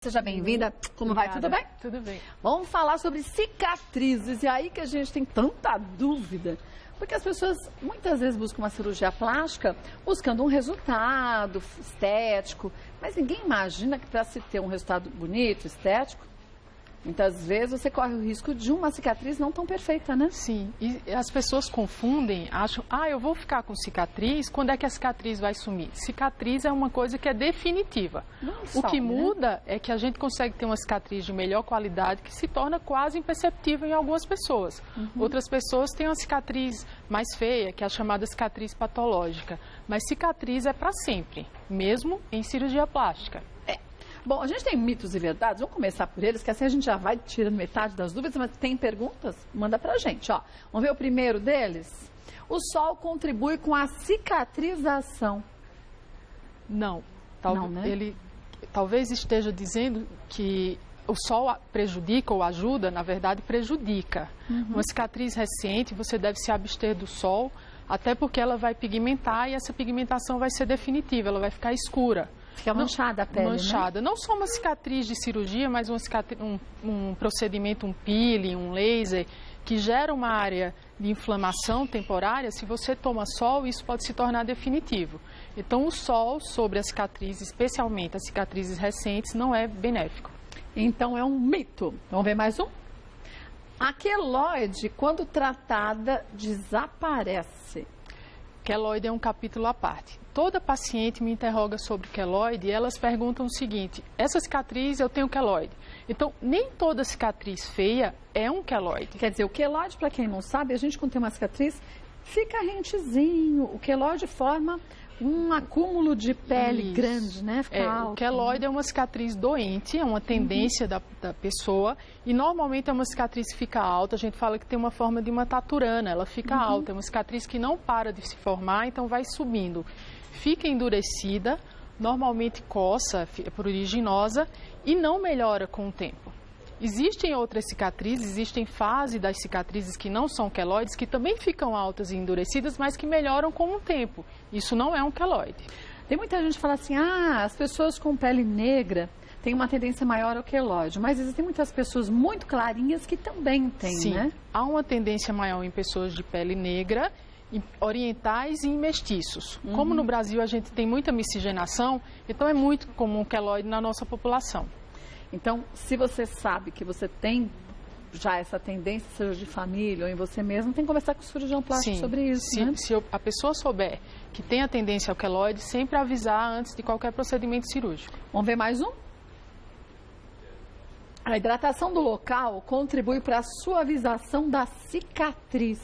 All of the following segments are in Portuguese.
Seja bem-vinda. Como vai? Tudo bem? Tudo bem. Vamos falar sobre cicatrizes. E aí que a gente tem tanta dúvida. Porque as pessoas muitas vezes buscam uma cirurgia plástica buscando um resultado estético. Mas ninguém imagina que para se ter um resultado bonito, estético, muitas vezes você corre o risco de uma cicatriz não tão perfeita, né? Sim, e as pessoas confundem, acham, eu vou ficar com cicatriz, quando é que a cicatriz vai sumir? Cicatriz é uma coisa que é definitiva. O que muda é que a gente consegue ter uma cicatriz de melhor qualidade que se torna quase imperceptível em algumas pessoas. Outras pessoas têm uma cicatriz mais feia, que é a chamada cicatriz patológica. Mas cicatriz é para sempre, mesmo em cirurgia plástica. Bom, a gente tem mitos e verdades, vamos começar por eles, que assim a gente já vai tirando metade das dúvidas, mas tem perguntas? Manda pra gente, ó. Vamos ver o primeiro deles? O sol contribui com a cicatrização? Não. Não, né? Ele talvez esteja dizendo que o sol prejudica ou ajuda, na verdade prejudica. Uma cicatriz recente, você deve se abster do sol, até porque ela vai pigmentar e essa pigmentação vai ser definitiva, ela vai ficar escura. Fica manchada a pele, manchada. Né? Não só uma cicatriz de cirurgia, mas um procedimento, um peeling, um laser, que gera uma área de inflamação temporária. Se você toma sol, isso pode se tornar definitivo. Então, o sol sobre as cicatrizes, especialmente as cicatrizes recentes, não é benéfico. Então, é um mito. Vamos ver mais um? A queloide, quando tratada, desaparece. Queloide é um capítulo à parte. Toda paciente me interroga sobre queloide e elas perguntam o seguinte: essa cicatriz eu tenho queloide. Então, nem toda cicatriz feia é um queloide. Quer dizer, o queloide, para quem não sabe, a gente quando tem uma cicatriz, fica rentezinho. O queloide forma um acúmulo de pele grande, né? Fica alto. O queloide é uma cicatriz doente, é uma tendência da pessoa e normalmente é uma cicatriz que fica alta. A gente fala que tem uma forma de uma taturana, ela fica alta. É uma cicatriz que não para de se formar, então vai subindo. Fica endurecida, normalmente coça, é pruriginosa e não melhora com o tempo. Existem outras cicatrizes, existem fases das cicatrizes que não são queloides, que também ficam altas e endurecidas, mas que melhoram com o tempo. Isso não é um queloide. Tem muita gente que fala assim, as pessoas com pele negra têm uma tendência maior ao queloide, mas existem muitas pessoas muito clarinhas que também têm, Sim, né? Há uma tendência maior em pessoas de pele negra, orientais e em mestiços. Como no Brasil a gente tem muita miscigenação, então é muito comum o queloide na nossa população. Então, se você sabe que você tem já essa tendência, seja de família ou em você mesmo, tem que conversar com o cirurgião plástico sobre isso, né? Se a pessoa souber que tem a tendência ao queloide, sempre avisar antes de qualquer procedimento cirúrgico. Vamos ver mais um? A hidratação do local contribui para a suavização da cicatriz.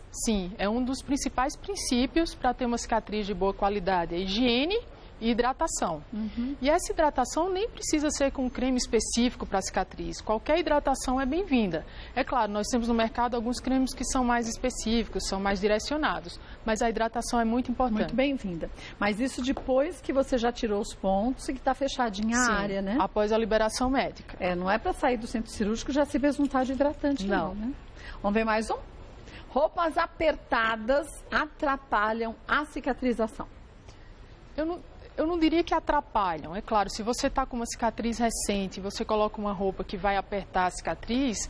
Sim, é um dos principais princípios para ter uma cicatriz de boa qualidade, a higiene e hidratação. E essa hidratação nem precisa ser com um creme específico para a cicatriz. Qualquer hidratação é bem-vinda. É claro, nós temos no mercado alguns cremes que são mais específicos, são mais direcionados, mas a hidratação é muito importante. Muito bem-vinda. Mas isso depois que você já tirou os pontos e que está fechadinha a área, né? Após a liberação médica. Não é para sair do centro cirúrgico já se besuntar de hidratante, não, né? Vamos ver mais um? Roupas apertadas atrapalham a cicatrização. Eu não diria que atrapalham. É claro, se você está com uma cicatriz recente, você coloca uma roupa que vai apertar a cicatriz,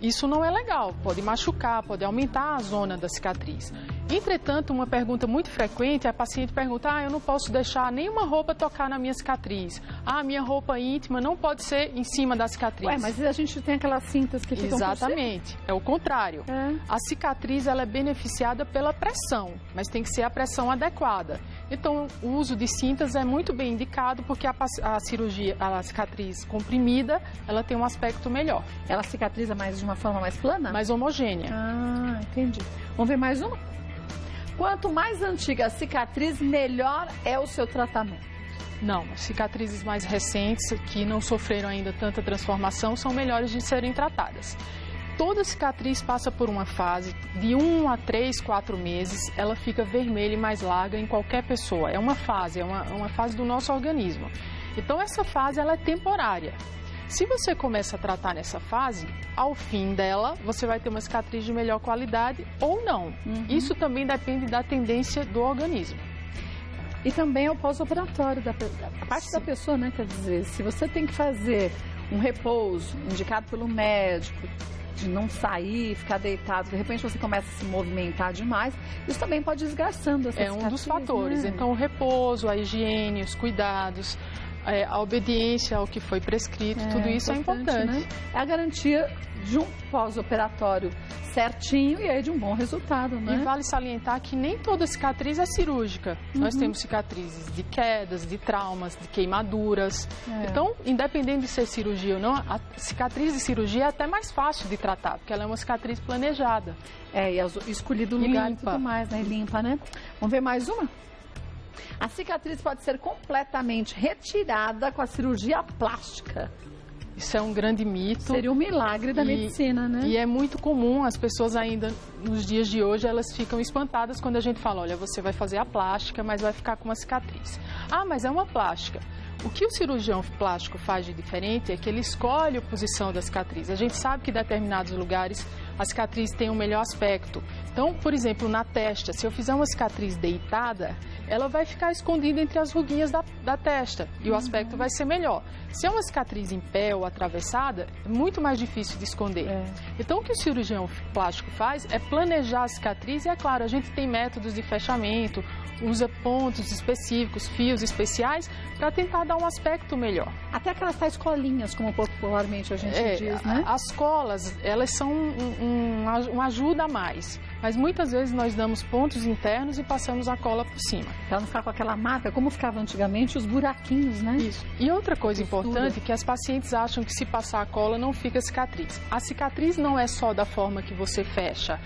isso não é legal. Pode machucar, pode aumentar a zona da cicatriz. Entretanto, uma pergunta muito frequente, a paciente pergunta, eu não posso deixar nenhuma roupa tocar na minha cicatriz. Minha roupa íntima não pode ser em cima da cicatriz. Mas a gente tem aquelas cintas que ficam Exatamente, é o contrário. A cicatriz ela é beneficiada pela pressão, mas tem que ser a pressão adequada. Então, o uso de cintas é muito bem indicado porque a cicatriz comprimida, ela tem um aspecto melhor. Ela cicatriza de uma forma mais plana? Mais homogênea. Entendi. Vamos ver mais uma? Quanto mais antiga a cicatriz, melhor é o seu tratamento. Não, cicatrizes mais recentes, que não sofreram ainda tanta transformação, são melhores de serem tratadas. Toda cicatriz passa por uma fase de 1 a 3, 4 meses, ela fica vermelha e mais larga em qualquer pessoa. É uma fase, uma fase do nosso organismo. Então essa fase ela é temporária. Se você começa a tratar nessa fase, ao fim dela, você vai ter uma cicatriz de melhor qualidade ou não. Isso também depende da tendência do organismo. E também é o pós-operatório, a parte da pessoa, né? Quer dizer, se você tem que fazer um repouso indicado pelo médico, de não sair, ficar deitado, de repente você começa a se movimentar demais, isso também pode ir desgastando essa cicatriz, um dos fatores. né? Então, o repouso, a higiene, os cuidados, a obediência ao que foi prescrito, tudo isso é importante. Né? É a garantia de um pós-operatório certinho e aí de um bom resultado, né? E vale salientar que nem toda cicatriz é cirúrgica. Nós temos cicatrizes de quedas, de traumas, de queimaduras. Então, independente de ser cirurgia ou não, a cicatriz de cirurgia é até mais fácil de tratar, porque ela é uma cicatriz planejada. E escolhido o lugar limpa. E tudo mais, né? E limpa, né? Vamos ver mais uma? A cicatriz pode ser completamente retirada com a cirurgia plástica. Isso é um grande mito. Seria um milagre da medicina, né? E é muito comum, as pessoas ainda, nos dias de hoje, elas ficam espantadas quando a gente fala, olha, você vai fazer a plástica, mas vai ficar com uma cicatriz. Ah, mas é uma plástica. O que o cirurgião plástico faz de diferente é que ele escolhe a posição da cicatriz. A gente sabe que em determinados lugares a cicatriz tem um melhor aspecto. Então, por exemplo, na testa, se eu fizer uma cicatriz deitada, ela vai ficar escondida entre as ruguinhas da testa e o aspecto vai ser melhor. Se é uma cicatriz em pé ou atravessada, é muito mais difícil de esconder. Então, o que o cirurgião plástico faz é planejar a cicatriz e, é claro, a gente tem métodos de fechamento, usa pontos específicos, fios especiais, para tentar dar um aspecto melhor. Até aquelas tais colinhas, como popularmente a gente diz, né? As colas, elas são uma ajuda a mais, mas muitas vezes nós damos pontos internos e passamos a cola por cima. Para não ficar com aquela marca, como ficava antigamente, os buraquinhos, né? Isso. E outra coisa importante é que as pacientes acham que se passar a cola não fica cicatriz. A cicatriz não é só da forma que você fecha.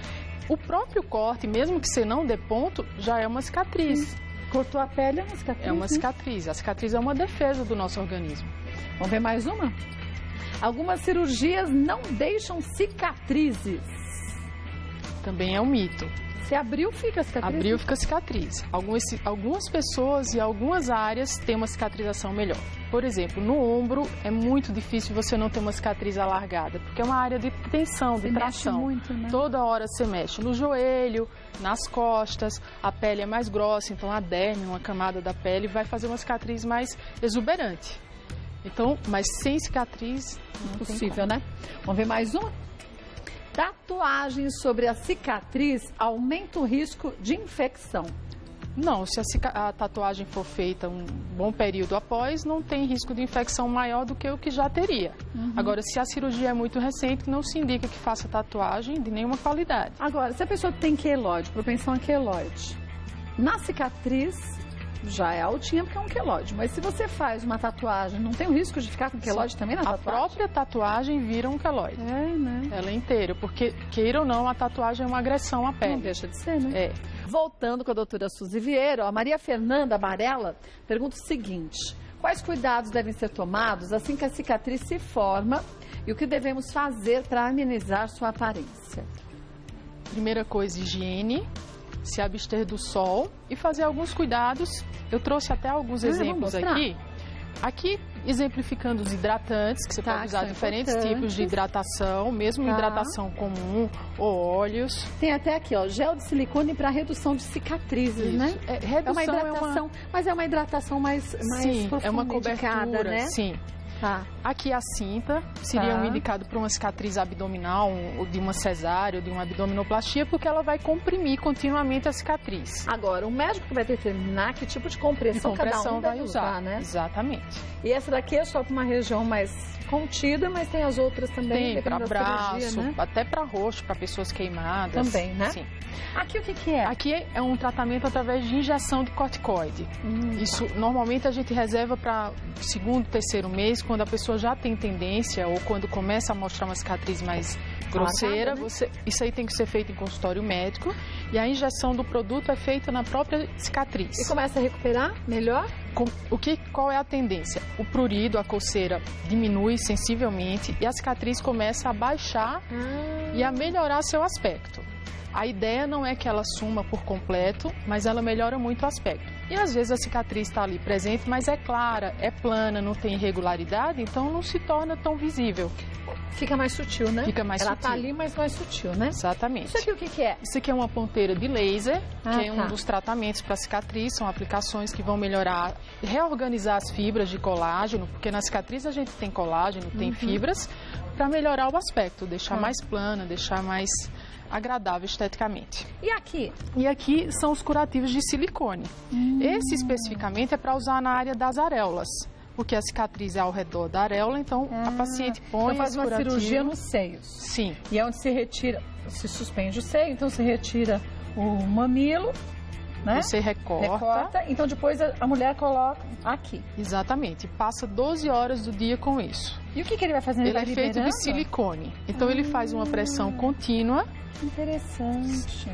O próprio corte, mesmo que você não dê ponto, já é uma cicatriz. Cortou a pele, é uma cicatriz. É uma cicatriz. A cicatriz é uma defesa do nosso organismo. Vamos ver mais uma? Algumas cirurgias não deixam cicatrizes. Também é um mito. Se abriu, fica cicatriz? Abriu, fica cicatriz. Algumas pessoas e algumas áreas têm uma cicatrização melhor. Por exemplo, no ombro é muito difícil você não ter uma cicatriz alargada, porque é uma área de tensão, de tração. Mexe muito, né? Toda hora você mexe no joelho, nas costas, a pele é mais grossa, então a derme, uma camada da pele, vai fazer uma cicatriz mais exuberante. Então, mas sem cicatriz, não é possível, né? Vamos ver mais uma? Tatuagem sobre a cicatriz aumenta o risco de infecção. Não, se a tatuagem for feita um bom período após, não tem risco de infecção maior do que o que já teria. Agora, se a cirurgia é muito recente, não se indica que faça tatuagem de nenhuma qualidade. Agora, se a pessoa tem queloide, propensão a queloide, na cicatriz já é altinha porque é um queloide. Mas se você faz uma tatuagem, não tem o risco de ficar com queloide também na tatuagem? A própria tatuagem vira um queloide. Né? Ela é inteira, porque, queira ou não, a tatuagem é uma agressão à pele. Não deixa de ser, né? Voltando com a doutora Suzy Vieira, a Maria Fernanda Amarela pergunta o seguinte: quais cuidados devem ser tomados assim que a cicatriz se forma e o que devemos fazer para amenizar sua aparência? Primeira coisa, higiene, se abster do sol e fazer alguns cuidados. Eu trouxe até alguns exemplos aqui. Aqui, exemplificando os hidratantes, que você pode usar diferentes tipos de hidratação, mesmo hidratação comum ou óleos. Tem até aqui, ó, gel de silicone para redução de cicatrizes, né? É uma hidratação, mas é uma hidratação mais profunda, é uma cobertura, né? Sim. Aqui a cinta seria um indicado para uma cicatriz abdominal, ou de uma cesárea, ou de uma abdominoplastia, porque ela vai comprimir continuamente a cicatriz. Agora, o médico que vai determinar que tipo de compressão cada um vai usar, né? Exatamente. E essa daqui é só para uma região mais contida, mas tem as outras também. Tem para braço, né? Até para rosto, para pessoas queimadas. Também, né? Sim. Aqui o que é? Aqui é um tratamento através de injeção de corticoide. Isso normalmente a gente reserva para segundo, terceiro mês, quando a pessoa já tem tendência ou quando começa a mostrar uma cicatriz mais grosseira. Isso aí tem que ser feito em consultório médico e a injeção do produto é feita na própria cicatriz. E começa a recuperar melhor? Qual é a tendência? O prurido, a coceira diminui sensivelmente e a cicatriz começa a baixar e a melhorar seu aspecto. A ideia não é que ela suma por completo, mas ela melhora muito o aspecto. E às vezes a cicatriz está ali presente, mas é clara, é plana, não tem irregularidade, então não se torna tão visível. Fica mais sutil, né? Fica mais Ela sutil. tá ali, mas mais sutil, né? Exatamente. Isso aqui o que que é? Isso aqui é uma ponteira de laser, que é tá. um dos tratamentos para cicatriz, são aplicações que vão melhorar, reorganizar as fibras de colágeno, porque na cicatriz a gente tem colágeno, tem fibras, para melhorar o aspecto, deixar mais plana, deixar mais agradável esteticamente. E aqui? E aqui são os curativos de silicone. Esse especificamente é para usar na área das areolas, porque a cicatriz é ao redor da areola, então a paciente põe Então faz esse uma curativo. cirurgia nos seios. Sim. E é onde se retira, se suspende o seio, então se retira o mamilo, né? Você recorta. Então depois a mulher coloca aqui. Exatamente. Passa 12 horas do dia com isso. E o que ele vai fazer? Ele vai é feito de liberando? silicone. Então ele faz uma pressão contínua Interessante.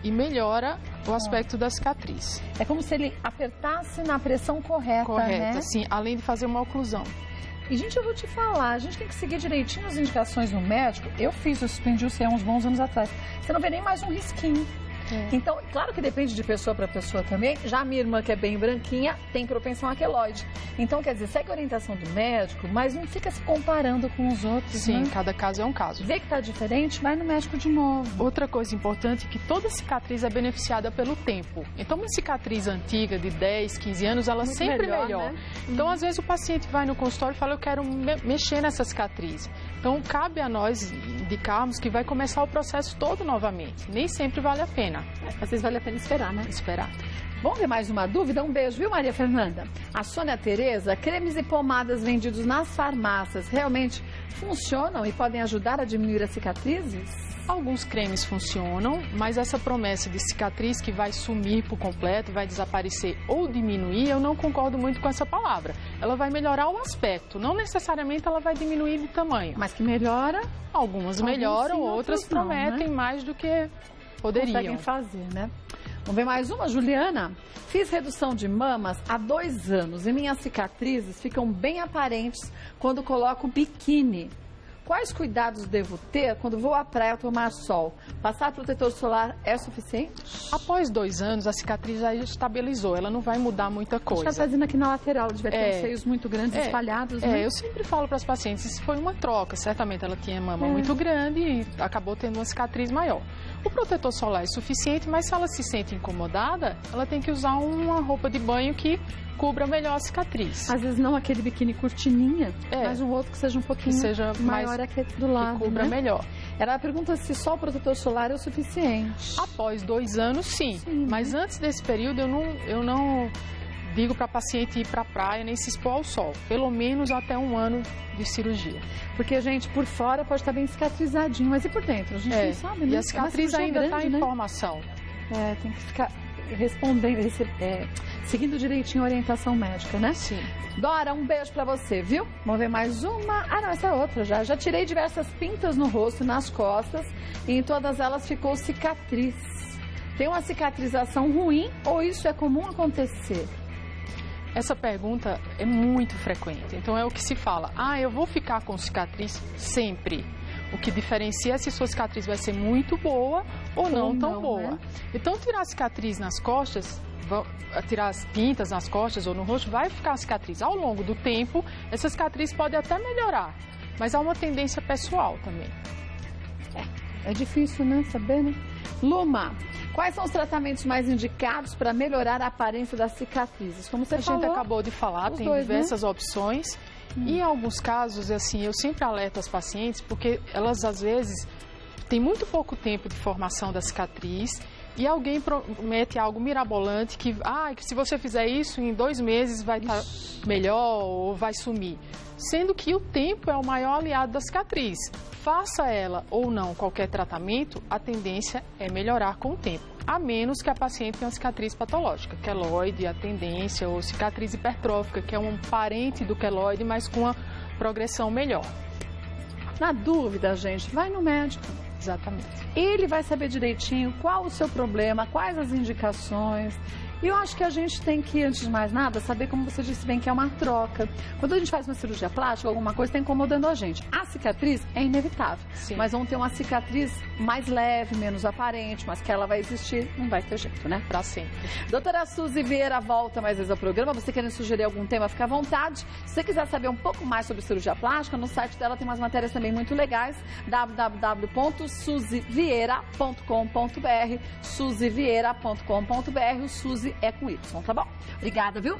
e melhora o aspecto da cicatriz. É como se ele apertasse na pressão correta, Correta, né? sim, além de fazer uma oclusão. E, gente, eu vou te falar, a gente tem que seguir direitinho as indicações do médico. Eu suspendi o seio há uns bons anos atrás. Você não vê nem mais um risquinho. Então, claro que depende de pessoa para pessoa também. Já a minha irmã, que é bem branquinha, tem propensão a queloide. Então, quer dizer, segue a orientação do médico, mas não fica se comparando com os outros, Sim, né? cada caso é um caso. Vê que tá diferente, vai no médico de novo. Outra coisa importante é que toda cicatriz é beneficiada pelo tempo. Então, uma cicatriz antiga de 10, 15 anos, ela Muito sempre melhor, melhora. né? Então, às vezes, o paciente vai no consultório e fala, eu quero mexer nessa cicatriz. Então, cabe a nós indicarmos que vai começar o processo todo novamente. Nem sempre vale a pena Às vezes vale a pena esperar, né? esperar. Vamos ver mais uma dúvida? Um beijo, viu, Maria Fernanda? A Sônia Tereza, cremes e pomadas vendidos nas farmácias realmente funcionam e podem ajudar a diminuir as cicatrizes? Alguns cremes funcionam, mas essa promessa de cicatriz que vai sumir por completo, vai desaparecer ou diminuir, eu não concordo muito com essa palavra. Ela vai melhorar o aspecto, não necessariamente ela vai diminuir de tamanho. Mas que melhora, Algumas melhoram, sim, outras outros não, prometem mais do que poderiam. conseguem fazer, né? Vamos ver mais uma, Juliana? Fiz redução de mamas há 2 anos e minhas cicatrizes ficam bem aparentes quando coloco biquíni. Quais cuidados devo ter quando vou à praia tomar sol? Passar protetor solar é suficiente? Após 2 anos, a cicatriz já estabilizou, ela não vai mudar muita Acho coisa. que ela fazendo aqui na lateral, devia ter uns seios muito grandes espalhados, né? Eu sempre falo para as pacientes, isso foi uma troca. Certamente ela tinha mama muito grande e acabou tendo uma cicatriz maior. O protetor solar é suficiente, mas se ela se sente incomodada, ela tem que usar uma roupa de banho que cubra melhor a cicatriz. Às vezes não aquele biquíni cortininha, mas um outro que seja um pouquinho seja maior mais, aqui do lado, que cubra né? melhor. Ela pergunta se só o protetor solar é o suficiente. Após 2 anos, sim. Mas antes desse período, eu não digo para a paciente ir para a praia nem se expor ao sol. Pelo menos até 1 ano de cirurgia. Porque, gente, por fora pode estar bem cicatrizadinho, mas e por dentro? A gente não sabe, né? E a cicatriz ainda está em né? formação. Tem que ficar respondendo, seguindo direitinho a orientação médica, né? Sim. Dora, um beijo pra você, viu? Vamos ver mais uma. Ah, não, essa é outra já. Já tirei diversas pintas no rosto e nas costas e em todas elas ficou cicatriz. Tem uma cicatrização ruim ou isso é comum acontecer? Essa pergunta é muito frequente. Então é o que se fala. Eu vou ficar com cicatriz sempre. O que diferencia é se sua cicatriz vai ser muito boa ou não tão boa. Né? Então tirar a cicatriz nas costas, tirar as pintas nas costas ou no rosto, vai ficar a cicatriz. Ao longo do tempo, essa cicatriz pode até melhorar, mas há uma tendência pessoal também. É difícil, né? Saber, né? Luma, quais são os tratamentos mais indicados para melhorar a aparência das cicatrizes? Como você falou, a gente acabou de falar, tem diversas opções. E em alguns casos, assim, eu sempre alerto as pacientes, porque elas às vezes têm muito pouco tempo de formação da cicatriz e alguém promete algo mirabolante que se você fizer isso, em 2 meses vai estar melhor ou vai sumir. Sendo que o tempo é o maior aliado da cicatriz. Faça ela ou não qualquer tratamento, a tendência é melhorar com o tempo. A menos que a paciente tenha uma cicatriz patológica, queloide, a tendência, ou cicatriz hipertrófica, que é um parente do queloide, mas com uma progressão melhor. Na dúvida, gente, vai no médico. Exatamente. Ele vai saber direitinho qual o seu problema, quais as indicações. E eu acho que a gente tem que, antes de mais nada, saber, como você disse bem, que é uma troca. Quando a gente faz uma cirurgia plástica, alguma coisa está incomodando a gente. A cicatriz é inevitável, Sim. mas vamos ter uma cicatriz mais leve, menos aparente, mas que ela vai existir, não vai ter jeito, né? Pra sempre. Doutora Suzy Vieira volta mais vezes ao programa. Você querendo sugerir algum tema, fica à vontade. Se você quiser saber um pouco mais sobre cirurgia plástica, no site dela tem umas matérias também muito legais, www.suzivieira.com.br, suzivieira.com.br, o Suzy é com Y, tá bom? Obrigada, viu?